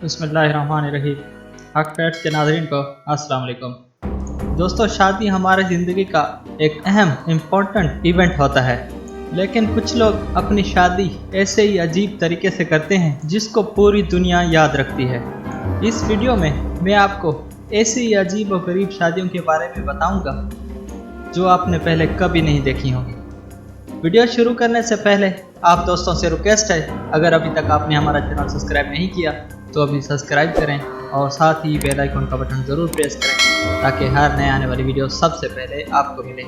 बिस्मिल्लाहिर्रहमानिर्रहीम। हक फैक्ट्स के नाज़रीन को अस्सलाम वालेकुम। दोस्तों, शादी हमारे ज़िंदगी का एक अहम इम्पोर्टेंट इवेंट होता है, लेकिन कुछ लोग अपनी शादी ऐसे ही अजीब तरीके से करते हैं जिसको पूरी दुनिया याद रखती है। इस वीडियो में मैं आपको ऐसी अजीब और गरीब शादियों के बारे में बताऊंगा जो आपने पहले कभी नहीं देखी होंगी। वीडियो शुरू करने से पहले आप दोस्तों से रिक्वेस्ट है, अगर अभी तक आपने हमारा चैनल सब्सक्राइब नहीं किया तो अभी सब्सक्राइब करें और साथ ही बेल आइकन का बटन ज़रूर प्रेस करें ताकि हर नए आने वाली वीडियो सबसे पहले आपको मिले।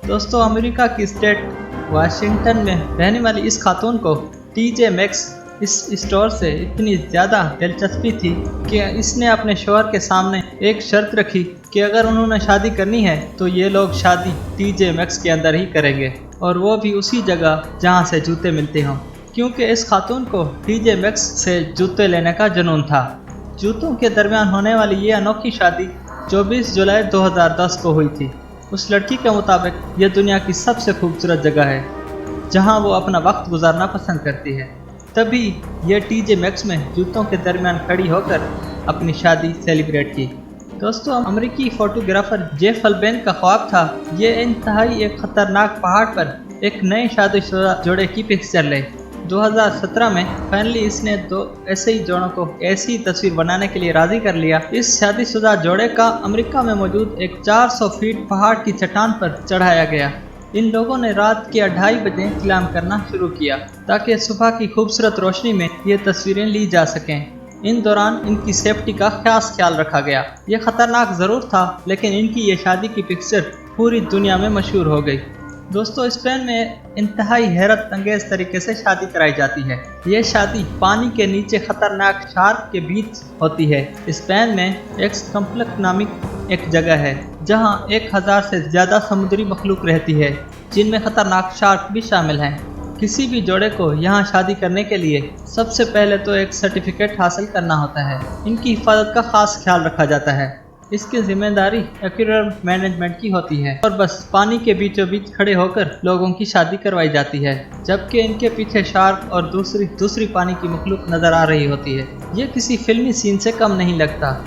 दोस्तों, अमेरिका की स्टेट वाशिंगटन में रहने वाली इस खातून को TJ Maxx इस स्टोर से इतनी ज़्यादा दिलचस्पी थी कि इसने अपने शौहर के सामने एक शर्त रखी कि अगर उन्होंने शादी करनी है तो ये लोग शादी TJ Maxx के अंदर ही करेंगे, और वो भी उसी जगह जहाँ से जूते मिलते हों, क्योंकि इस खातून को TJ Maxx से जूते लेने का जुनून था। जूतों के दरमियान होने वाली ये अनोखी शादी 24 जुलाई 2010 को हुई थी। उस लड़की के मुताबिक यह दुनिया की सबसे खूबसूरत जगह है जहाँ वो अपना वक्त गुजारना पसंद करती है। तभी यह TJ Maxx में जूतों के दरमियान खड़ी होकर अपनी शादी सेलिब्रेट की। दोस्तों, अमेरिकी फोटोग्राफर जेफ फलबेन का ख्वाब था ये इंतहाई एक खतरनाक पहाड़ पर एक नए शादीशुदा जोड़े की पिक्चर ले। 2017 में फाइनली इसने दो ऐसे ही जोड़ों को ऐसी तस्वीर बनाने के लिए राजी कर लिया। इस शादीशुदा जोड़े का अमेरिका में मौजूद एक 400 फीट पहाड़ की चट्टान पर चढ़ाया गया। इन लोगों ने रात के 2:30 बजे क्लाइंब करना शुरू किया ताकि सुबह की खूबसूरत रोशनी में ये तस्वीरें ली जा सकें। इन दौरान इनकी सेफ्टी का खास ख्याल रखा गया। ये खतरनाक ज़रूर था, लेकिन इनकी ये शादी की पिक्चर पूरी दुनिया में मशहूर हो गई। दोस्तों, स्पेन में इंतहाई हैरत अंगेज तरीके से शादी कराई जाती है। ये शादी पानी के नीचे खतरनाक शार्क के बीच होती है। स्पेन में एक्सकम्प्लेक्स नामिक एक जगह है जहाँ 1000 से ज़्यादा समुद्री मखलूक रहती है, जिनमें खतरनाक शार्क भी शामिल हैं। किसी भी जोड़े को यहाँ शादी करने के लिए सबसे पहले तो एक सर्टिफिकेट हासिल करना होता है। इनकी हिफाजत का खास ख्याल रखा जाता है। इसकी जिम्मेदारी एक्वेरियम मैनेजमेंट की होती है और बस पानी के बीचों बीच खड़े होकर लोगों की शादी करवाई जाती है, जबकि इनके पीछे शार्क और दूसरी पानी की मखलूक नजर आ रही होती है। ये किसी फिल्मी सीन से कम नहीं लगता।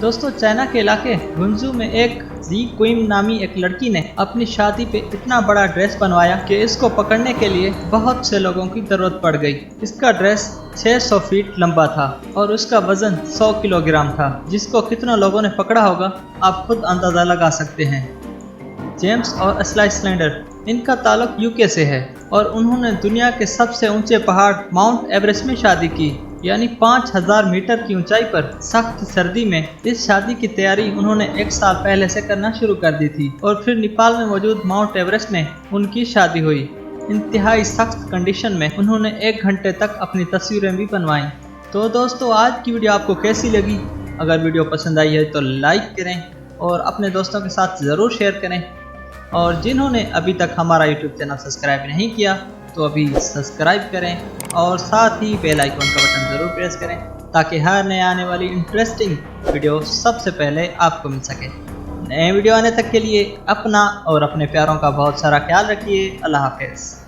दोस्तों, चाइना के इलाके गुंजू में एक जी क्विम नामी एक लड़की ने अपनी शादी पे इतना बड़ा ड्रेस बनवाया कि इसको पकड़ने के लिए बहुत से लोगों की जरूरत पड़ गई। इसका ड्रेस 600 फीट लंबा था और उसका वजन 100 किलोग्राम था, जिसको कितने लोगों ने पकड़ा होगा आप खुद अंदाजा लगा सकते हैं। जेम्स और एशली स्लेंडर, इनका ताल्लुक UK से है और उन्होंने दुनिया के सबसे ऊंचे पहाड़ माउंट एवरेस्ट में शादी की, यानी 5000 मीटर की ऊंचाई पर सख्त सर्दी में। इस शादी की तैयारी उन्होंने 1 साल पहले से करना शुरू कर दी थी और फिर नेपाल में मौजूद माउंट एवरेस्ट में उनकी शादी हुई। इंतहाई सख्त कंडीशन में उन्होंने 1 घंटे तक अपनी तस्वीरें भी बनवाई। तो दोस्तों, आज की वीडियो आपको कैसी लगी? अगर वीडियो पसंद आई है तो लाइक करें और अपने दोस्तों के साथ ज़रूर शेयर करें, और जिन्होंने अभी तक हमारा YouTube चैनल सब्सक्राइब नहीं किया तो अभी सब्सक्राइब करें और साथ ही बेल आइकन का बटन ज़रूर प्रेस करें ताकि हर नए आने वाली इंटरेस्टिंग वीडियो सबसे पहले आपको मिल सके। नए वीडियो आने तक के लिए अपना और अपने प्यारों का बहुत सारा ख्याल रखिए। अल्लाह हाफ़िज़।